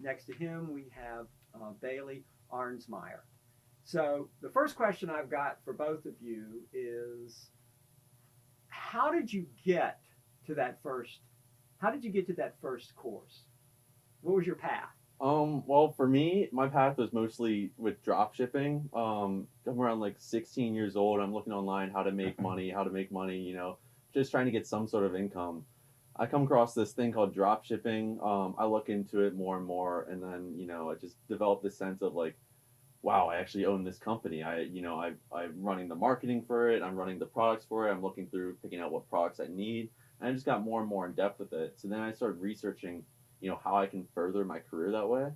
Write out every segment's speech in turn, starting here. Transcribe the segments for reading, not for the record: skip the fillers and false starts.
next to him, we have Bailey Arnsmeyer. So the first question I've got for both of you is, how did you get to that first? How did you get to that first course? What was your path? Well, for me, my path was mostly with drop shipping. I'm around like 16 years old. I'm looking online how to make money, just trying to get some sort of income. I come across this thing called drop shipping. I look into it more and more, and then I just developed this sense of like, wow, I actually own this company. I'm running the marketing for it. I'm running the products for it. I'm looking through, picking out what products I need, and I just got more and more in depth with it. So then I started researching, how I can further my career that way.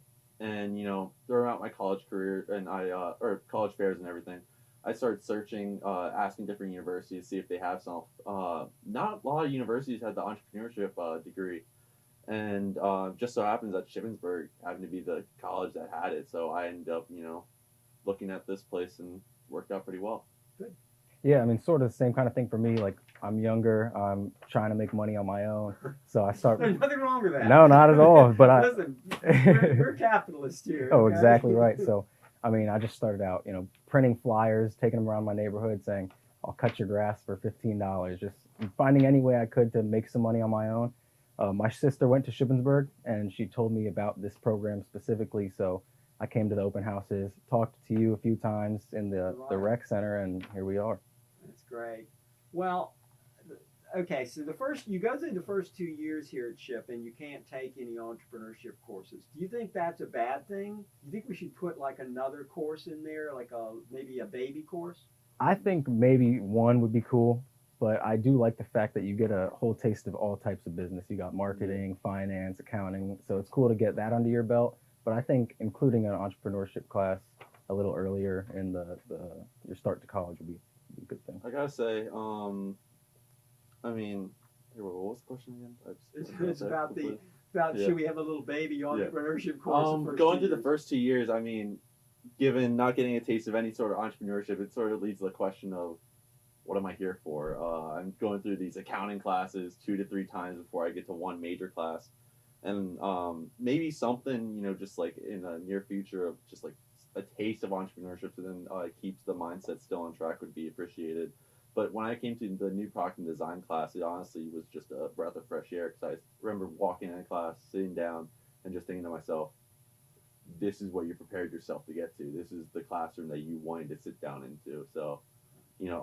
And throughout my college career and or college fairs and everything, I started searching, asking different universities to see if they have some. Not a lot of universities had the entrepreneurship degree, and just so happens that Shippensburg happened to be the college that had it. So I ended up, looking at this place and worked out pretty well. Good. Yeah, I mean, sort of the same kind of thing for me. Like, I'm younger, I'm trying to make money on my own, so I start. There's nothing wrong with that. No, not at all. But listen, we're capitalists here. Oh, okay? exactly right. So, I mean, I just started out, printing flyers, taking them around my neighborhood, saying, "I'll cut your grass for $15." Just finding any way I could to make some money on my own. My sister went to Shippensburg, and she told me about this program specifically. So I came to the open houses, talked to you a few times in the rec center, and here we are. That's great. Well, okay, so you go through the first 2 years here at Ship, and you can't take any entrepreneurship courses. Do you think that's a bad thing? Do you think we should put like another course in there, like maybe a baby course? I think maybe one would be cool, but I do like the fact that you get a whole taste of all types of business. You got marketing, finance, accounting, so it's cool to get that under your belt. But I think including an entrepreneurship class a little earlier in your start to college would be a good thing. I gotta say, I mean, what was the question again? It's about should we have a little baby entrepreneurship course? Going through the first 2 years, I mean, given not getting a taste of any sort of entrepreneurship, it sort of leads to the question of, what am I here for? I'm going through these accounting classes 2 to 3 times before I get to one major class, and maybe something, just like in the near future of just like a taste of entrepreneurship, so then keeps the mindset still on track, would be appreciated. But when I came to the new product and design class, it honestly was just a breath of fresh air, because I remember walking in class, sitting down, and just thinking to myself, this is what you prepared yourself to get to. This is the classroom that you wanted to sit down into. So,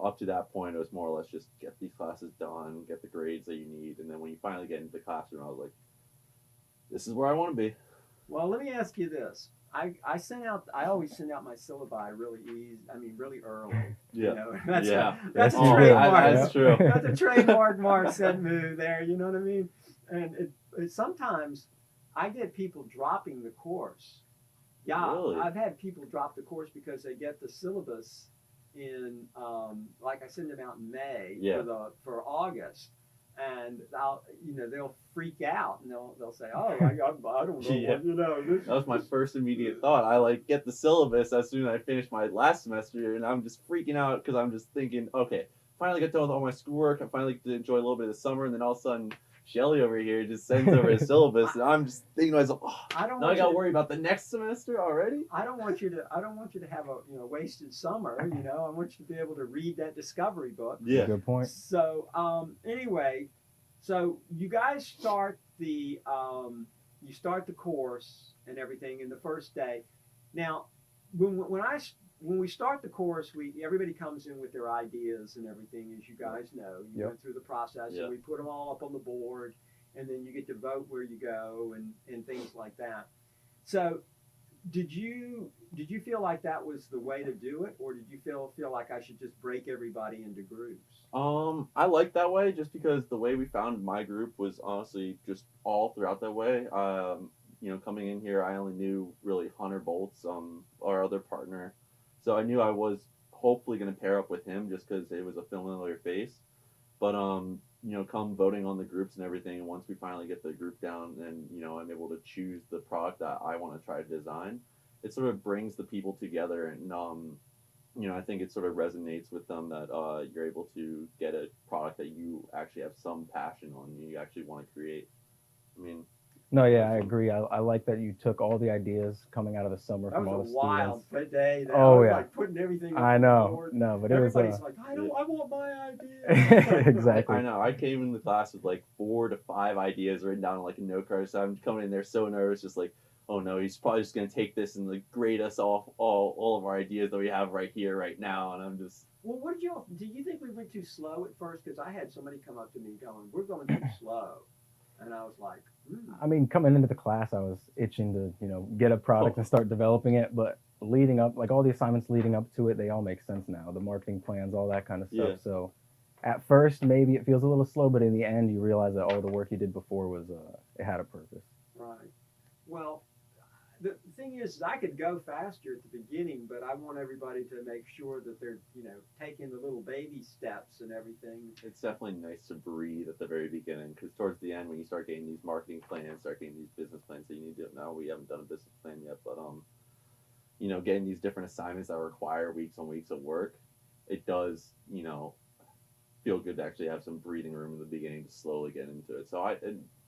up to that point, it was more or less just get these classes done, get the grades that you need, and then when you finally get into the classroom, I was like, this is where I want to be. Well, let me ask you this. I always send out my syllabi really early. Yeah. That's yeah. That's a Oh, trademark. That's true. That's a trademark Mark said move there. You know what I mean? And it sometimes I get people dropping the course. Yeah, Really? I've had people drop the course because they get the syllabus in like I send them out in May for August. And they'll freak out and they'll say, "Oh, I don't know what." That was my first immediate thought. I get the syllabus as soon as I finish my last semester, and I'm just freaking out because I'm just thinking, okay, finally get done with all my schoolwork. I finally get to enjoy a little bit of the summer, and then all of a sudden, Shelly over here just sends over his syllabus, and I'm just thinking to myself, I got to worry about the next semester already. I don't want you to have a wasted summer. I want you to be able to read that discovery book. Yeah, good point. So anyway, so you guys start the course and everything in the first day. Now, when we start the course, everybody comes in with their ideas and everything, as you guys know. You went through the process, and we put them all up on the board, and then you get to vote where you go and things like that. So, did you feel like that was the way to do it, or did you feel like I should just break everybody into groups? I like that way just because the way we found my group was honestly just all throughout that way. Coming in here, I only knew really Hunter Bolts, our other partner. So I knew I was hopefully going to pair up with him just because it was a familiar face. But, come voting on the groups and everything, and once we finally get the group down and, I'm able to choose the product that I want to try to design, it sort of brings the people together. And, I think it sort of resonates with them that you're able to get a product that you actually have some passion on, you actually want to create. I mean... No, yeah, I agree. I like that you took all the ideas coming out of the summer That from all was the a wild students. day. Oh, I was yeah. like putting everything up I on the know. board. No, but it was Everybody's like, I want my idea. exactly. I know. I came in the class with like 4 to 5 ideas written down on like a note card. So I'm coming in there so nervous, just like, oh no, he's probably just gonna take this and like grade us off all of our ideas that we have right here, right now. And I'm just. Well, what do you think we went too slow at first? Because I had somebody come up to me going, "We're going too slow," and I was like, I mean, coming into the class, I was itching to, get a product and start developing it. But leading up, like all the assignments leading up to it, they all make sense now. The marketing plans, all that kind of stuff. Yeah. So at first, maybe it feels a little slow, but in the end, you realize that all the work you did before was, it had a purpose. Right. Well, the thing is, I could go faster at the beginning, but I want everybody to make sure that they're, taking the little baby steps and everything. It's definitely nice to breathe at the very beginning, because towards the end, when you start getting these marketing plans, start getting these business plans that you need to. Now we haven't done a business plan yet, but getting these different assignments that require weeks on weeks of work, it does, feel good to actually have some breathing room in the beginning to slowly get into it. So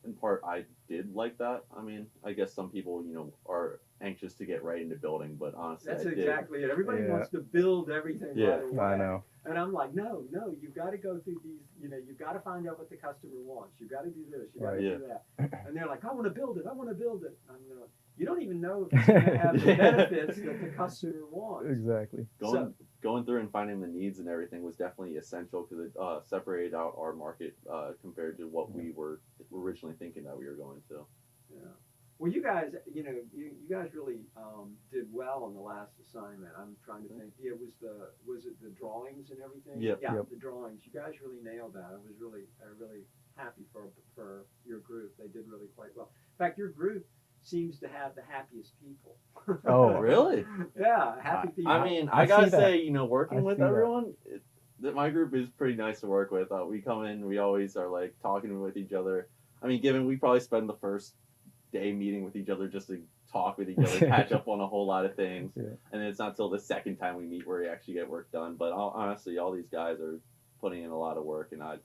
in part, I did like that. I mean, I guess some people, are anxious to get right into building, but honestly, That's exactly it. Everybody wants to build everything right away. I know. And I'm like, no, you've got to go through these, you've got to find out what the customer wants. You've got to do this, you've got to do that. And they're like, I want to build it. And I'm going, you don't even know if it's going to have the benefits that the customer wants. Exactly. Going through and finding the needs and everything was definitely essential, because it separated out our market compared to what we were originally thinking that we were going to. Yeah. Well, you guys, you guys really did well on the last assignment. I'm trying to think. Yeah, was it the drawings and everything? Yep. Yeah, Yep. the drawings. You guys really nailed that. I was really happy for your group. They did really quite well. In fact, your group seems to have the happiest people. Oh, really? Yeah, happy people. I mean, I I gotta see say, working with see that. everyone, that my group is pretty nice to work with. We come in, we always are like talking with each other. I mean, given we probably spend the first day meeting with each other just to talk with each other, catch up on a whole lot of things, and then it's not till the second time we meet where we actually get work done. But honestly, all these guys are putting in a lot of work, and I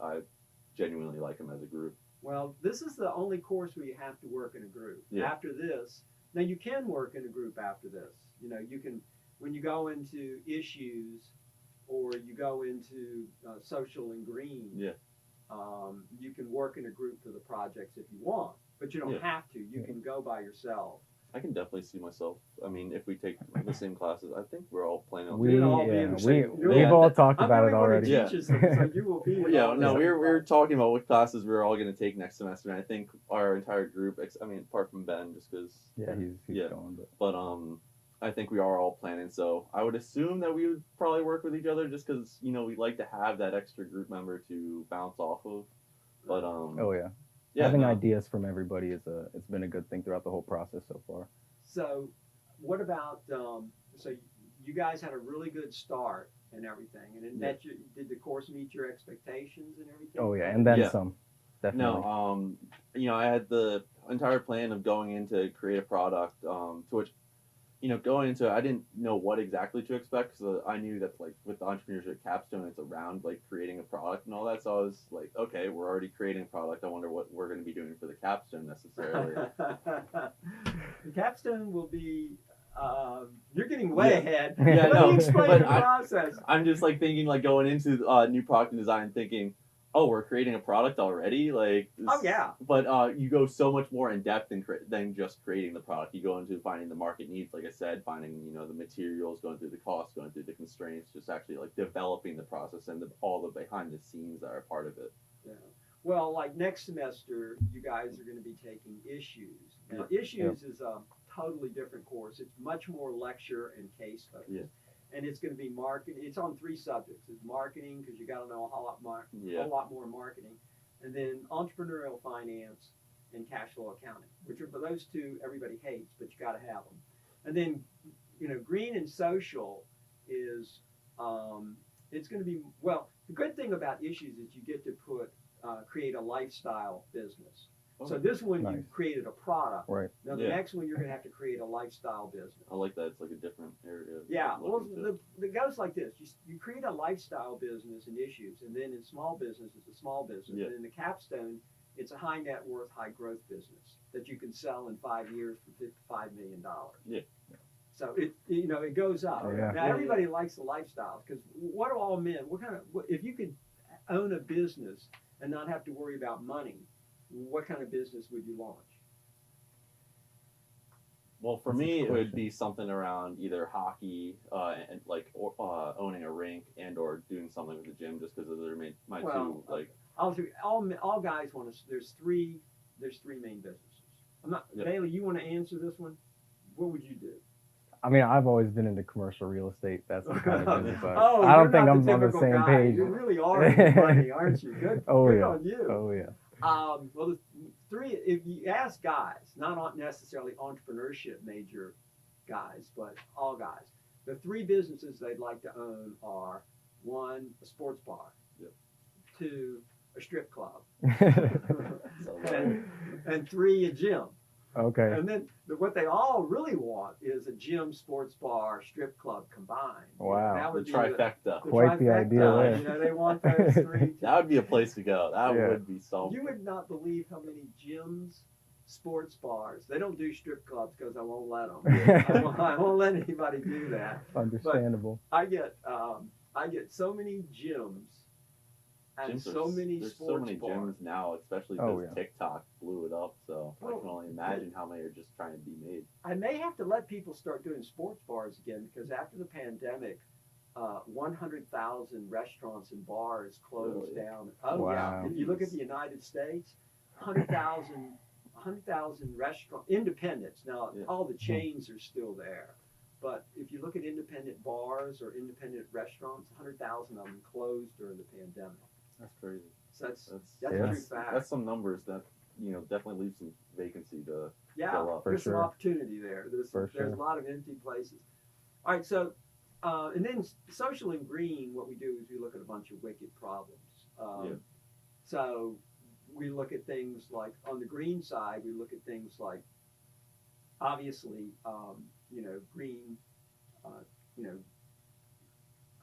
genuinely like them as a group. Well, this is the only course where you have to work in a group. Yeah. After this, now you can work in a group after this. You can, when you go into issues or you go into social and green, you can work in a group for the projects if you want, but you don't have to. You can go by yourself. I can definitely see myself. I mean, if we take the same classes, I think we're all planning on We've You're all talked I'm about the it only one who already. teaches them, so you will be. Yeah, no, we were talking about what classes we were all going to take next semester, and I think our entire group, I mean, apart from Ben, just because. Yeah, he's gone. But I think we are all planning, so I would assume that we would probably work with each other, just because we like to have that extra group member to bounce off of. But having ideas from everybody it's been a good thing throughout the whole process so far. So, what about so you guys had a really good start and everything, and did the course meet your expectations and everything? Oh yeah, and then some. Definitely. No, I had the entire plan of going in to create a product, to which, going into it, I didn't know what exactly to expect, because I knew that, like, with the entrepreneurship capstone, it's around, like, creating a product and all that, so I was like, okay, we're already creating a product, I wonder what we're going to be doing for the capstone necessarily. The capstone will be, you're getting way ahead. Yeah, Let me explain the process. I'm just, like, thinking, like, going into new product design, thinking, oh, we're creating a product already? Like, oh, yeah. But you go so much more in depth than just creating the product. You go into finding the market needs, like I said, finding, the materials, going through the costs, going through the constraints, just actually, like, developing the process and all the behind the scenes that are part of it. Yeah. Well, like, next semester, you guys are going to be taking issues. Now, issues is a totally different course. It's much more lecture and case focused. Yeah. And it's going to be marketing. It's on 3 subjects. It's marketing, because you got to know a whole lot more marketing, and then entrepreneurial finance and cash flow accounting, which are those 2 everybody hates, but you got to have them. And then, green and social is it's going to be, well, the good thing about issues is you get to create a lifestyle business. So this one, you created a product. Right. Now the next one, you're going to have to create a lifestyle business. I like that. It's like a different area. Yeah. Well, it goes like this. You create a lifestyle business in issues, and then in small business, it's a small business. Yeah. And in the capstone, It's a high net worth, high growth business that you can sell in 5 years for $55 million. Yeah. So it goes up. Oh, yeah. Now everybody likes the lifestyle because what do all men? If you could own a business and not have to worry about money, what kind of business would you launch? Well, for me, it would be something around either hockey, and owning a rink, and or doing something with the gym, just because those are my two like. All guys want to. There's three main businesses. Bailey, you want to answer this one? What would you do? I mean, I've always been into commercial real estate. That's the kind of business. I don't think I'm on the same guy. page. You really are in money, aren't you? Good on you. Oh yeah. Well, the three. If you ask guys, not necessarily entrepreneurship major guys, but all guys, the three businesses they'd like to own are: one, a sports bar; two, a strip club; and three, a gym. Okay. And then what they all really want is a gym, sports bar, strip club combined. Wow. That would the trifecta. Quite the idea there. They want those three. That would be a place to go. That would be so. You would not believe how many gyms, sports bars. They don't do strip clubs because I won't let them. I won't let anybody do that. Understandable. But I get so many gyms. And There's so many gyms bars now, especially because TikTok blew it up. So I can only imagine how many are just trying to be made. I may have to let people start doing sports bars again because after the pandemic, 100,000 restaurants and bars closed down. Oh wow. Yeah! If you look at the United States, 100,000 restaurant independents. Now all the chains are still there, but if you look at independent bars or independent restaurants, 100,000 of them closed during the pandemic. That's crazy. So that's true fact. That's some numbers that definitely leave some vacancy to fill up. There's some opportunity there. There's a lot of empty places. All right, so and then social and green, what we do is we look at a bunch of wicked problems. So we look at things like on the green side, we look at things like obviously green,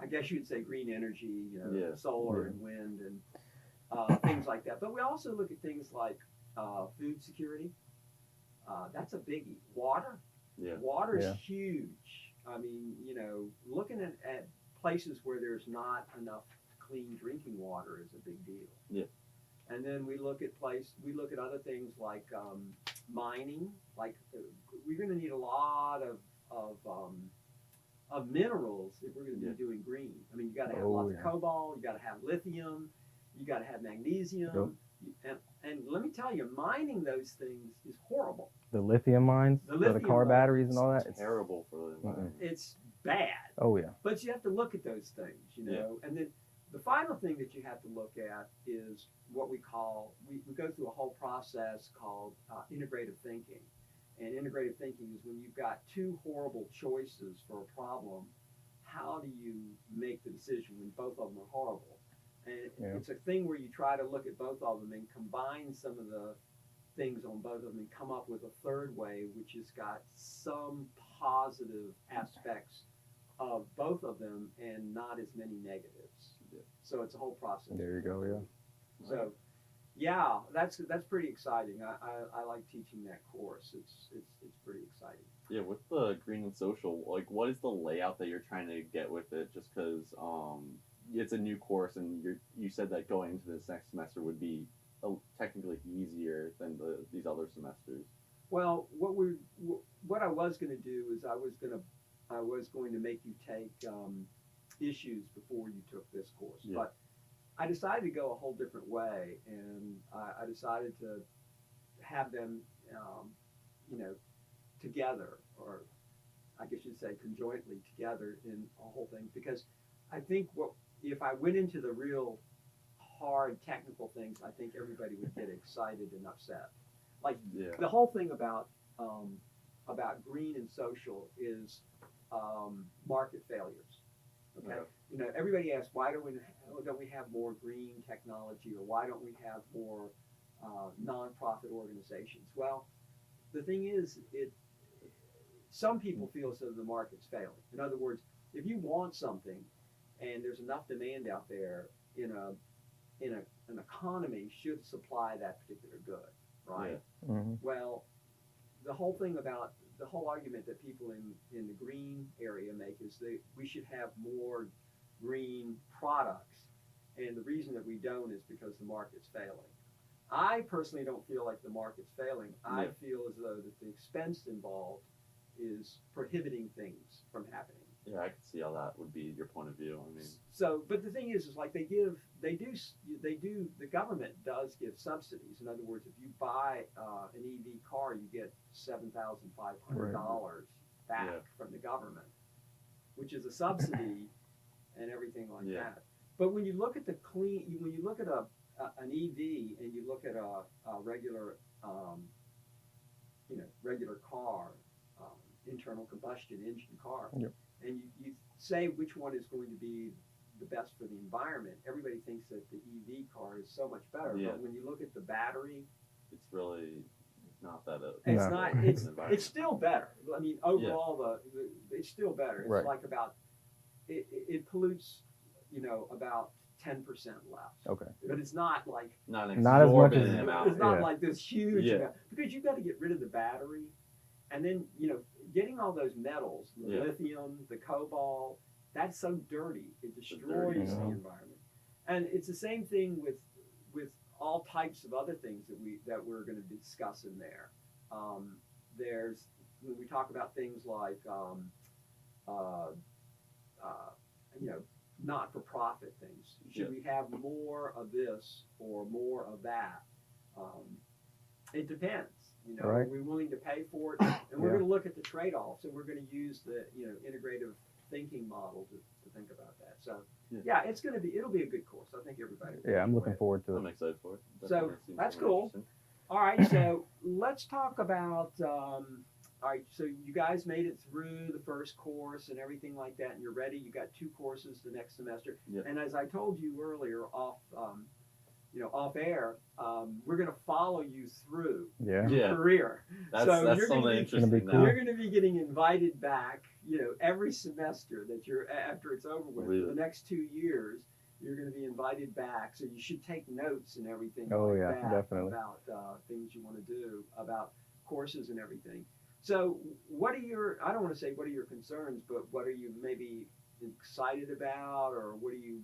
I guess you'd say green energy, solar and wind and things like that. But we also look at things like food security. That's a biggie. Water. Yeah. Water is huge. I mean, looking at places where there's not enough clean drinking water is a big deal. Yeah. And then we look at other things like mining. Like we're going to need a lot of minerals if we're going to be doing green. I mean, you got to have lots of cobalt, you got to have lithium, you got to have magnesium, and let me tell you, mining those things is horrible. The lithium mines, the car batteries and all that, it's terrible for them. It's bad. Oh yeah. But you have to look at those things, and then the final thing that you have to look at is what we go through a whole process called integrative thinking. And integrative thinking is when you've got two horrible choices for a problem, how do you make the decision when both of them are horrible? And it's a thing where you try to look at both of them and combine some of the things on both of them and come up with a third way, which has got some positive aspects of both of them and not as many negatives. So it's a whole process. There you go, yeah. So, yeah, that's pretty exciting. I like teaching that course. It's pretty exciting. Yeah, with the green and social, like, what is the layout that you're trying to get with it? Just because it's a new course, and you said that going into this next semester would be technically easier than these other semesters. Well, what I was going to do is I was going to make you take issues before you took this course, but I decided to go a whole different way, and I decided to have them, together, or I guess you'd say conjointly together in a whole thing, because I think if I went into the real hard technical things, I think everybody would get excited and upset. Like the whole thing about green and social is market failures. Okay, everybody asks, why don't we have more green technology, or why don't we have more nonprofit organizations? Well, the thing is, some people feel as though the market's failing. In other words, if you want something and there's enough demand out there in a economy should supply that particular good, right? Yeah. Mm-hmm. Well, the whole thing about the whole argument that people in the green area make is that we should have more green products, and the reason that we don't is because the market's failing. I personally don't feel like the market's failing. I feel as though that the expense involved is prohibiting things from happening. Yeah, I can see how that would be your point of view. I mean, so, but the thing is like the government does give subsidies. In other words, if you buy an EV car, you get $7,500 back from the government, which is a subsidy and everything like that. But when you look at when you look at an EV and you look at a regular, regular car, internal combustion engine car, and you say which one is going to be the best for the environment, everybody thinks that the EV car is so much better. Yeah. But when you look at the battery, it's really not that. It's not. It's still better. I mean, overall, it's still better. It's like about it pollutes, about 10% less. Okay. But it's not like not as much as it's not like this huge amount, because you've got to get rid of the battery, and then getting all those metals, the lithium, the cobalt, that's so dirty. It destroys the environment. And it's the same thing with all types of other things that we're going to be discussing there. There's when we talk about things like not-for-profit things. Should we have more of this or more of that? It depends. Are we willing to pay for it? And we're going to look at the trade-offs, and we're going to use the integrative thinking model to think about that. So it'll be a good course. I think everybody will. I'm looking forward to it. I'm excited for it. So that's cool. All right, so let's talk about all right, so you guys made it through the first course and everything like that, and you're ready. You got 2 courses the next semester. And as I told you earlier off air, we're going to follow you through your career. That's you're something interesting. You're going to be getting invited back, every semester that after it's over with. For the next 2 years, you're going to be invited back. So you should take notes and everything definitely. about things you want to do, about courses and everything. So what are I don't want to say what are your concerns, but what are you maybe excited about, or what are you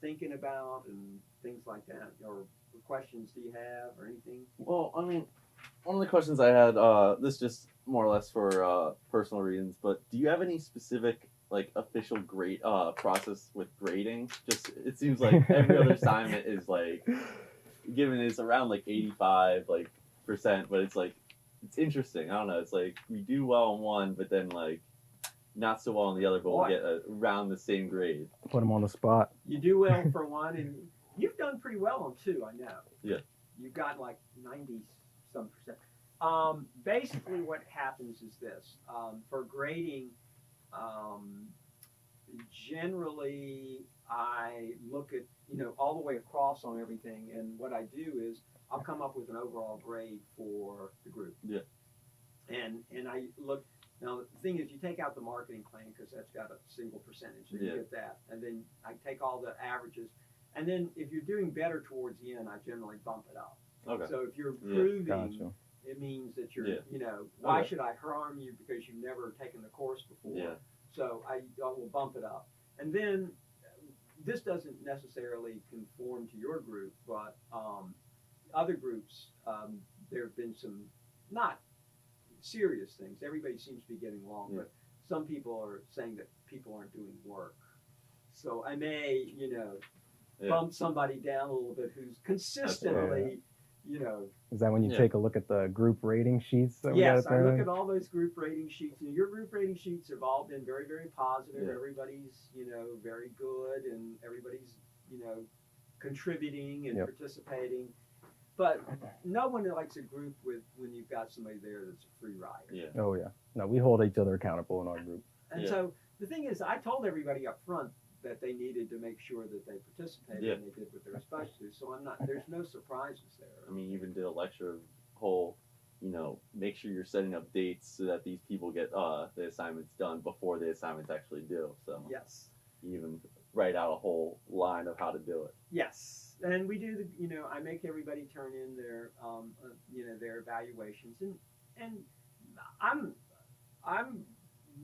thinking about, and things like that, or questions do you have, or anything? Well, I mean, one of the questions I had, this just more or less for personal reasons, but do you have any specific official grade process with grading? Just it seems like every other assignment is given is around 85% but it's interesting. I don't know. It's we do well on one, but then not so well on the other, but we'll get around the same grade. Put them on the spot. You do well for one, and you've done pretty well on 2, I know. Yeah. You've got 90-some percent. Basically what happens is this. For grading, generally I look at, all the way across on everything, and what I do is I'll come up with an overall grade for the group. Yeah. And I look. Now, the thing is, you take out the marketing plan because that's got a single percentage, so you get that. And then I take all the averages. And then if you're doing better towards the end, I generally bump it up. Okay. So if you're improving, it means that you're, why should I harm you because you've never taken the course before? Yeah. So I will bump it up. And then this doesn't necessarily conform to your group, but other groups, there have been some not serious things. Everybody seems to be getting along, but some people are saying that people aren't doing work. So I may, bump somebody down a little bit who's consistently, Is that when you take a look at the group rating sheets? Yes, I look at all those group rating sheets. And your group rating sheets have all been very, very positive. Yeah. Everybody's, very good, and everybody's, contributing and participating. But no one likes a group when you've got somebody there that's a free rider. Yeah. Oh, yeah. No, we hold each other accountable in our group. And so the thing is, I told everybody up front that they needed to make sure that they participated and they did what they were supposed to. So there's no surprises there. I mean, you even did a lecture of whole, make sure you're setting up dates so that these people get the assignments done before the assignments actually due. So yes. You even write out a whole line of how to do it. Yes, and we do I make everybody turn in their their evaluations, and I'm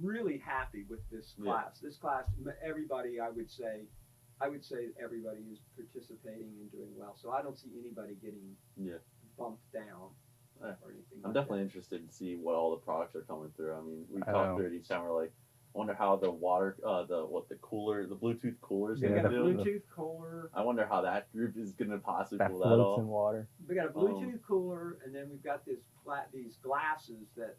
really happy with this class. This class, everybody, I would say everybody is participating and doing well. So I don't see anybody getting bumped down or anything. I'm definitely interested to see what all the products are coming through. I mean, we talk through it each time. We're like, I wonder how the water, the Bluetooth coolers. We got a Bluetooth cooler. I wonder how that group is going to possibly that pull that off. floats in water. We got a Bluetooth cooler, and then we've got these glasses that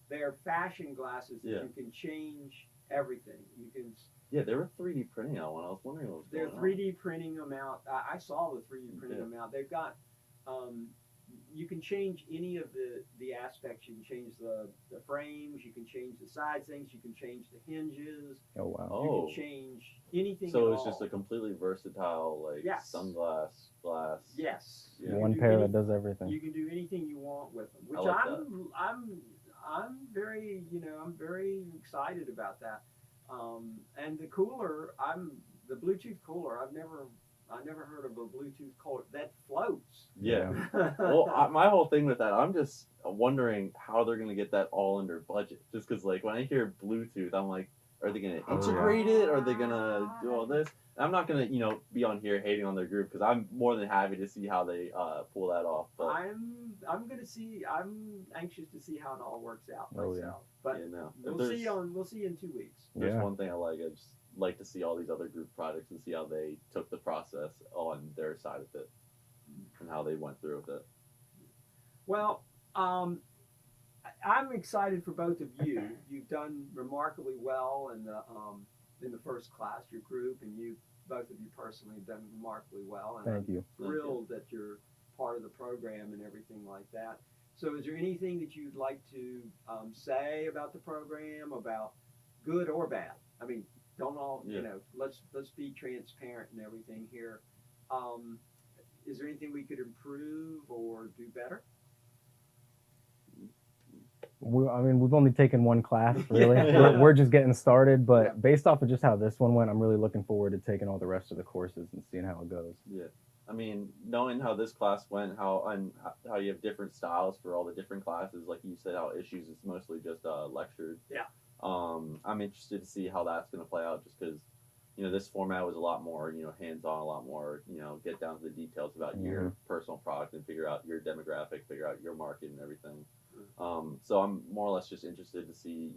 they're fashion glasses that you can change everything. You can. Yeah, they were 3D printing out one. I was wondering what was going on. They're 3D printing them out. I saw the 3D printing them out. They've got. You can change any of the aspects. You can change the frames. You can change the side things. You can change the hinges. Oh wow! You can change anything. So it's just a completely versatile sunglass glass. Yes. Yeah. One pair that does everything. You can do anything you want with them, which I'm very I'm very excited about that. And the cooler, the Bluetooth cooler. I never heard of a Bluetooth cooler that floats. Yeah. Well, my whole thing with that, I'm just wondering how they're going to get that all under budget. Just because, like, when I hear Bluetooth, I'm like, are they going to integrate it? Are they going to do all this? And I'm not going to, be on here hating on their group because I'm more than happy to see how they pull that off. But I'm anxious to see how it all works out myself. Yeah. But we'll see in 2 weeks. There's one thing I just like to see all these other group projects and see how they took the process on their side of it and how they went through with it. Well, I'm excited for both of you. You've done remarkably well in the first class, your group, and both of you personally have done remarkably well. And Thank you. I'm thrilled that you're part of the program and everything like that. So is there anything that you'd like to say about the program, about good or bad? I mean, don't all, let's be transparent and everything here. Is there anything we could improve or do better? We've only taken one class, really. We're just getting started, but based off of just how this one went, I'm really looking forward to taking all the rest of the courses and seeing how it goes. Yeah. I mean, knowing how this class went, how you have different styles for all the different classes, like you said, how issues is mostly just lectured. Yeah. I'm interested to see how that's going to play out, just because, this format was a lot more, hands-on, a lot more, get down to the details about your personal product and figure out your demographic, figure out your market and everything. So I'm more or less just interested to see,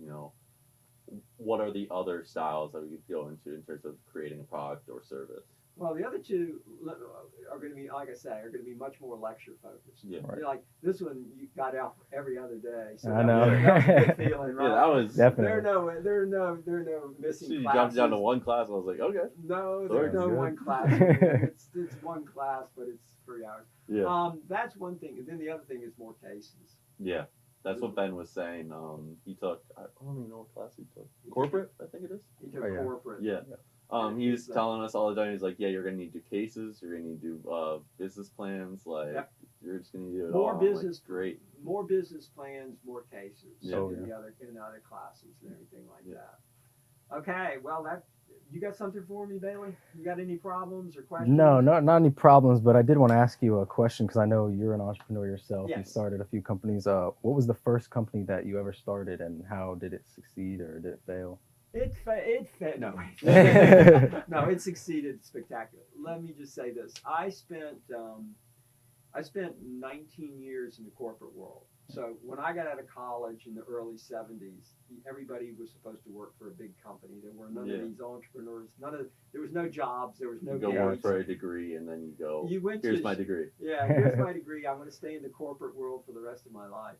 what are the other styles that we could go into in terms of creating a product or service. Well, the other two are going to be, like I say, are going to be much more lecture focused. Yeah. Right. Like this one, you got out every other day. So I know. That was a good feeling, right? Yeah, that was definitely. There are no missing so you classes. jumped down to one class, and I was like, okay. No, there's no good. one class. It's one class, but it's 3 hours. Yeah. That's one thing, and then the other thing is more cases. Yeah. That's what Ben was saying. He took, I don't even know what class he took. Corporate, I think it is. He took corporate. Yeah. He was telling us all the time, he's like, you're going to need to do cases, you're going to need to do business plans, you're just going to do it more all. Business, like, great. More business plans, more cases in the other classes and everything like that. Okay, well, you got something for me, Bailey? You got any problems or questions? No, not any problems, but I did want to ask you a question because I know you're an entrepreneur yourself. Yes. You started a few companies. What was the first company that you ever started, and how did it succeed or did it fail? No, it succeeded spectacularly. Let me just say this: I spent 19 years in the corporate world. So when I got out of college in the early 70s, everybody was supposed to work for a big company. There were none of these entrepreneurs. There was no jobs. There was no. You go work for a degree, and then you go. Here's my degree. Yeah, here's my degree. I'm going to stay in the corporate world for the rest of my life.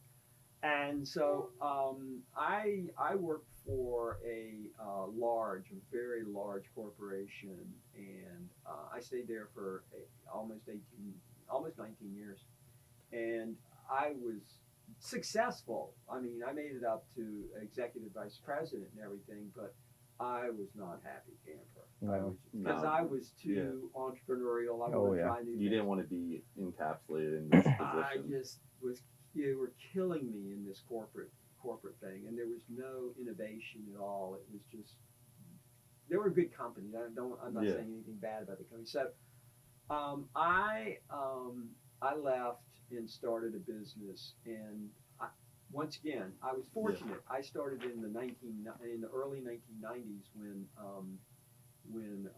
And so I worked for a very large corporation, and I stayed there for almost 19 years, and I was successful. I mean, I made it up to executive vice president and everything, but I was not happy camper. Because I was too entrepreneurial. I wasn't trying to do You didn't want to be encapsulated in this position. I just was. You were killing me in this corporate thing, and there was no innovation at all. It was just they were good companies. I'm not saying anything bad about the company. So I left and started a business, and once again, I was fortunate. I started in the early 1990s when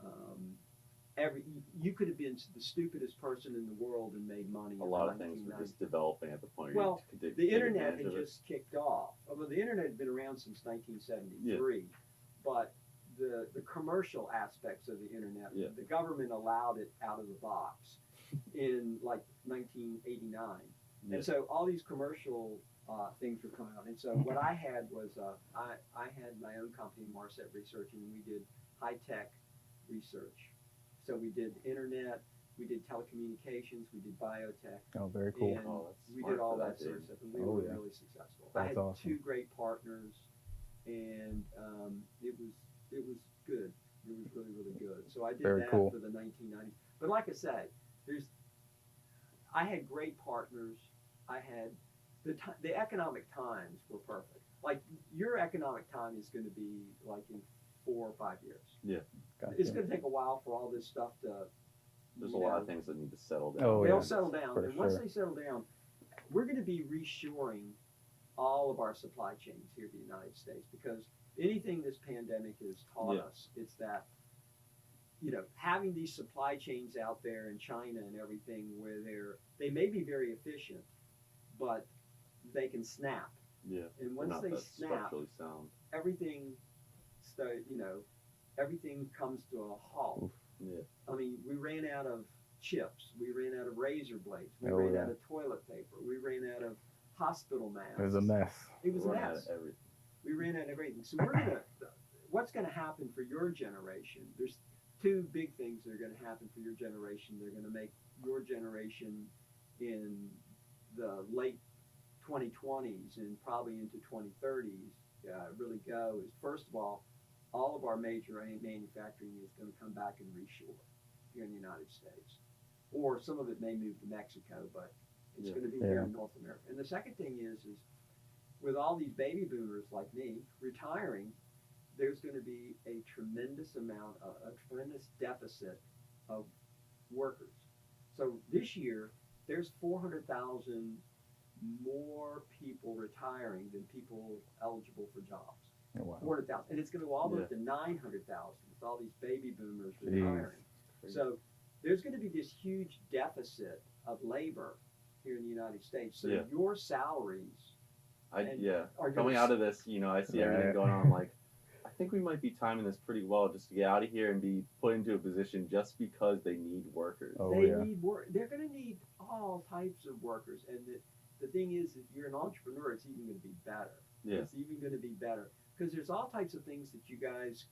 you could have been the stupidest person in the world and made money. A lot of things were just developing at the point. Well, the internet had just kicked off. Although the internet had been around since 1973, but the commercial aspects of the internet, the government allowed it out of the box in like 1989, and so all these commercial things were coming out. And so what I had was I had my own company, Marset Research, and we did high tech research. So we did internet, we did telecommunications, we did biotech. Oh, very cool. And we did all that sort of stuff, and we were really successful. I had two great partners, and it was good. It was really, really good. So I did that for the 1990s. But like I said, I had great partners. I had the economic times were perfect. Like your economic time is going to be like in 4 or 5 years. Yeah. Gotcha. It's going to take a while for all this stuff to. There's a lot of things that need to settle down. Oh, they'll settle down, and once they settle down, we're going to be reshoring all of our supply chains here in the United States, because anything this pandemic has taught us, it's that having these supply chains out there in China and everything, where they may be very efficient, but they can snap. Yeah. And once they snap, everything everything comes to a halt. Oof. Yeah. I mean, we ran out of chips. We ran out of razor blades. We ran out of toilet paper. We ran out of hospital masks. It was a mess. It was a mess. We ran out of everything. So what's going to happen for your generation? There's two big things that are going to happen for your generation. They're going to make your generation in the late 2020s and probably into 2030s really go is, first of all of our major manufacturing is going to come back and reshore here in the United States. Or some of it may move to Mexico, but it's going to be here in North America. And the second thing is with all these baby boomers like me retiring, there's going to be a tremendous deficit of workers. So this year, there's 400,000 more people retiring than people eligible for jobs. Oh, wow. 400,000, and it's going to go all the way up to 900,000 with all these baby boomers retiring. So there's going to be this huge deficit of labor here in the United States. So your salaries, are coming out of this. I see everything going on. I'm like, I think we might be timing this pretty well just to get out of here and be put into a position just because they need workers. They need work. They're going to need all types of workers, and the thing is, if you're an entrepreneur, it's even going to be better. Yeah. It's even going to be better because there's all types of things that you guys.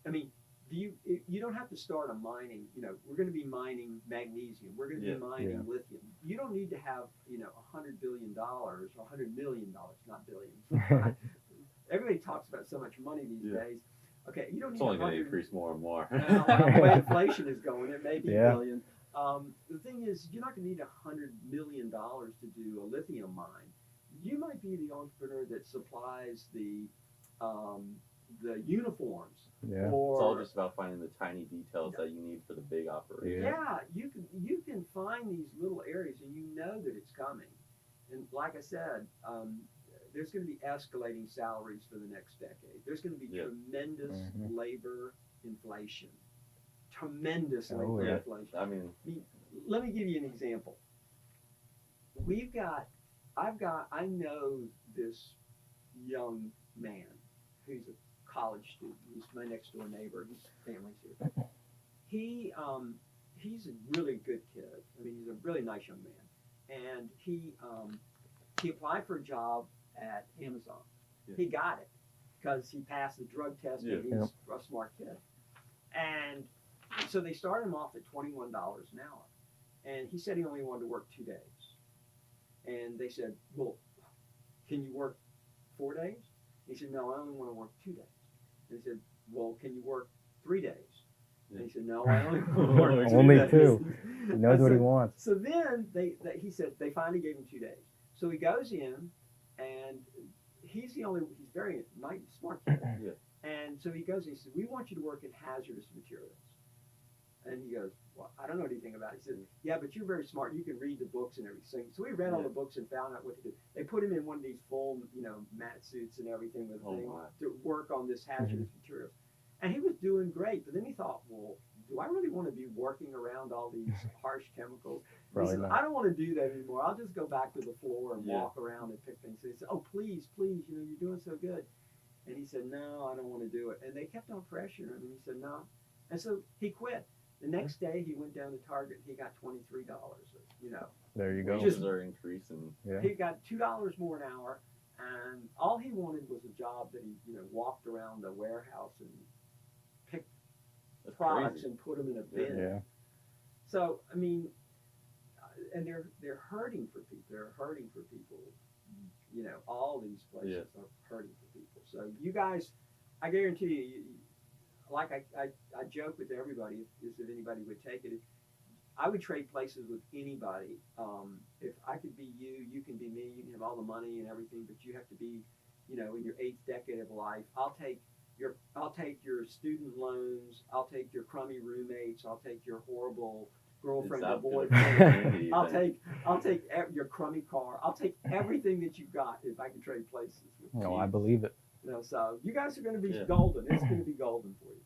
I mean, you don't have to start a mining. We're going to be mining magnesium. We're going to be mining lithium. You don't need to have $100 billion or $100 million, not billions. Everybody talks about so much money these days. Okay, you don't need. It's only going to increase more and more. The way inflation is going, it may be a billion. The thing is, you're not going to need $100 million to do a lithium mine. You might be the entrepreneur that supplies the uniforms. Yeah. Or, it's all just about finding the tiny details that you need for the big operation. Yeah, you can find these little areas, and you know that it's coming. And like I said, there's going to be escalating salaries for the next decade. There's going to be tremendous labor inflation. Tremendous labor inflation. I mean, let me give you an example. I know this young man who's a college student. He's my next door neighbor. His family's here. He's a really good kid. I mean, he's a really nice young man. And he applied for a job at Amazon. Yeah. He got it because he passed the drug test and he's a smart kid. And so they started him off at $21 an hour. And he said he only wanted to work 2 days. And they said, well, can you work 4 days? He said, no, I only want to work 2 days. And they said, well, can you work 3 days? And he said, no, I only want to work 2 days. Only 2. He knows what he wants. So then he said they finally gave him 2 days. So he goes in, and he's very nice, smart kid. And so he goes and he says, we want you to work in hazardous materials. And he goes, well, I don't know anything about it. He said, yeah, but you're very smart. You can read the books and everything. So we read all the books and found out what to do. They put him in one of these full, mat suits and everything with to work on this hazardous materials. And he was doing great. But then he thought, well, do I really want to be working around all these harsh chemicals? He said, I don't want to do that anymore. I'll just go back to the floor and walk around and pick things. So he said, oh, please, you're doing so good. And he said, no, I don't want to do it. And they kept on pressuring him. And he said, no. And so he quit. The next day, he went down to Target. He got $23. There you go. Wages are increasing. Yeah. He got $2 more an hour, and all he wanted was a job that he, walked around the warehouse and picked products and put them in a bin. Yeah. So I mean, and they're hurting for people. They're hurting for people. All these places are hurting for people. So you guys, I guarantee you. Like I joke with everybody, if anybody would take it, I would trade places with anybody. If I could be you, you can be me. You can have all the money and everything, but you have to be, in your 8th decade of life. I'll take your student loans. I'll take your crummy roommates. I'll take your horrible girlfriend or boyfriend. I'll take your crummy car. I'll take everything that you got if I can trade places with you. No, I believe it. So you guys are going to be golden. It's going to be golden for you.